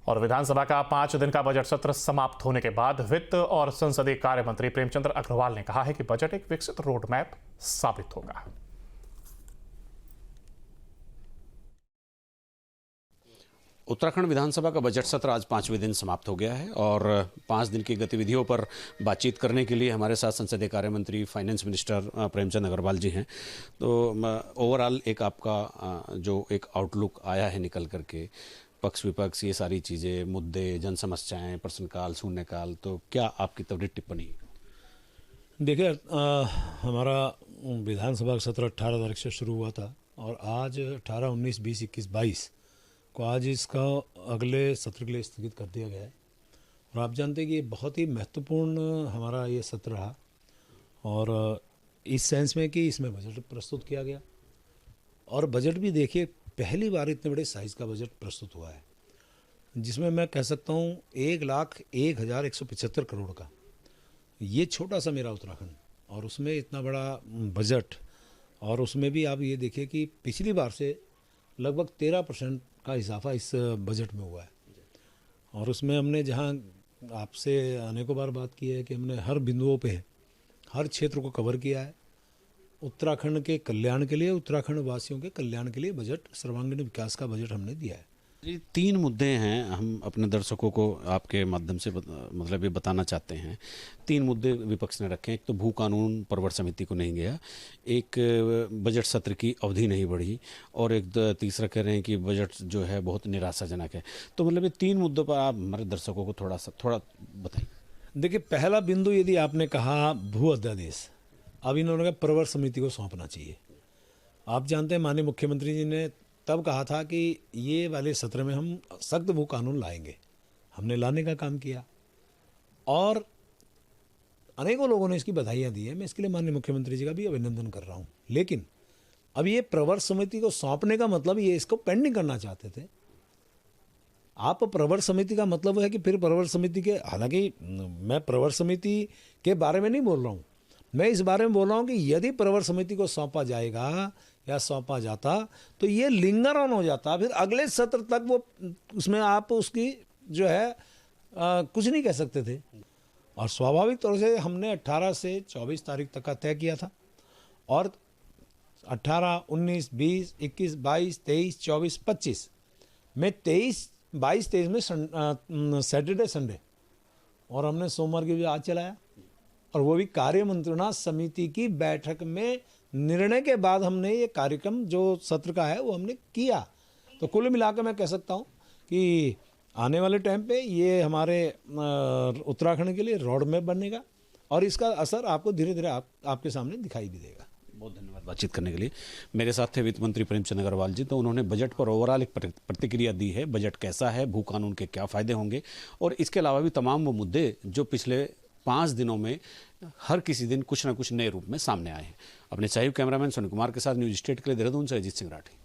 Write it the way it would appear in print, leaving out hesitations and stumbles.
और विधानसभा का 5 दिन का बजट सत्र समाप्त होने के बाद वित्त और संसदीय कार्य मंत्री प्रेमचंद अग्रवाल ने कहा है कि बजट एक विकसित रोड मैप साबित होगा। उत्तराखंड विधानसभा का बजट सत्र आज 5वें दिन समाप्त हो गया है और 5 दिन की गतिविधियों पर बातचीत करने के लिए हमारे साथ संसदीय कार्य मंत्री फाइनेंस मिनिस्टर प्रेमचंद अग्रवाल जी हैं। तो ओवरऑल एक आपका जो एक आउटलुक आया है निकल करके, पक्ष विपक्ष ये सारी चीज़ें, मुद्दे, जन समस्याएं, प्रश्नकाल, शून्यकाल, तो क्या आपकी त्वरित टिप्पणी? देखिए, हमारा विधानसभा का सत्र 18 तारीख से शुरू हुआ था और आज 18, 19, 20, 21, 22 को आज इसका अगले सत्र के लिए स्थगित कर दिया गया है। और आप जानते हैं कि ये बहुत ही महत्वपूर्ण हमारा ये सत्र रहा और इस सेंस में कि इसमें बजट प्रस्तुत किया गया और बजट भी देखिए पहली बार इतने बड़े साइज़ का बजट प्रस्तुत हुआ है, जिसमें मैं कह सकता हूँ 1,01,175 करोड़ का ये छोटा सा मेरा उत्तराखंड और उसमें इतना बड़ा बजट। और उसमें भी आप ये देखिए कि पिछली बार से लगभग 13% का इजाफा इस बजट में हुआ है। और उसमें हमने जहाँ आपसे अनेकों बार बात की है कि हमने हर बिंदुओं पे हर क्षेत्र को कवर किया है। उत्तराखंड के कल्याण के लिए, उत्तराखंड वासियों के कल्याण के लिए बजट, सर्वांगीण विकास का बजट हमने दिया है। ये 3 मुद्दे हैं, हम अपने दर्शकों को आपके माध्यम से मतलब ये बताना चाहते हैं। 3 मुद्दे विपक्ष ने रखे हैं। एक तो भू कानून परवर समिति को नहीं गया, एक बजट सत्र की अवधि नहीं बढ़ी और एक तीसरा कह रहे हैं कि बजट जो है बहुत निराशाजनक है। तो मतलब ये 3 मुद्दों पर आप हमारे दर्शकों को थोड़ा बताइए। देखिए, पहला बिंदु यदि आपने कहा भू अध्यादेश, अब इन्होंने कहा परवर समिति को सौंपना चाहिए। आप जानते हैं माननीय मुख्यमंत्री जी ने तब कहा था कि ये वाले सत्र में हम सख्त भू कानून लाएंगे। हमने लाने का काम किया और अनेकों लोगों ने इसकी बधाइयाँ दी है। मैं इसके लिए माननीय मुख्यमंत्री जी का भी अभिनंदन कर रहा हूँ। लेकिन अब ये प्रवर समिति को सौंपने का मतलब ये इसको पेंडिंग करना चाहते थे। आप प्रवर समिति का मतलब है कि फिर प्रवर समिति के, हालांकि मैं प्रवर समिति के बारे में नहीं बोल रहा हूँ, मैं इस बारे में बोल रहा हूँ कि यदि प्रवर समिति को सौंपा जाएगा या सौंपा जाता तो ये लिंगर ऑन हो जाता, फिर अगले सत्र तक वो उसमें आप उसकी जो है कुछ नहीं कह सकते थे। और स्वाभाविक तौर से हमने 18 से 24 तारीख तक का तय किया था और 18, 19, 20, 21, 22, 23, 24, 25 में 22, 23 में सैटरडे संडे और हमने सोमवार की भी आज चलाया और वो भी कार्य मंत्रणा समिति की बैठक में निर्णय के बाद हमने ये कार्यक्रम जो सत्र का है वो हमने किया। तो कुल मिलाकर मैं कह सकता हूँ कि आने वाले टाइम पे ये हमारे उत्तराखंड के लिए रोड मैप बनेगा और इसका असर आपको धीरे धीरे आपके सामने दिखाई भी देगा। बहुत धन्यवाद बातचीत करने के लिए। मेरे साथ थे वित्त मंत्री प्रेमचंद अग्रवाल जी। तो उन्होंने बजट पर ओवरऑल एक प्रतिक्रिया दी है, बजट कैसा है, भू कानून के क्या फायदे होंगे और इसके अलावा भी तमाम वो मुद्दे जो पिछले 5 दिनों में हर किसी दिन कुछ न कुछ नए रूप में सामने आए हैं। अपने सहयोगी कैमरामैन सोनी कुमार के साथ न्यूज स्टेट के लिए देहरादून से अजीत सिंह राठी।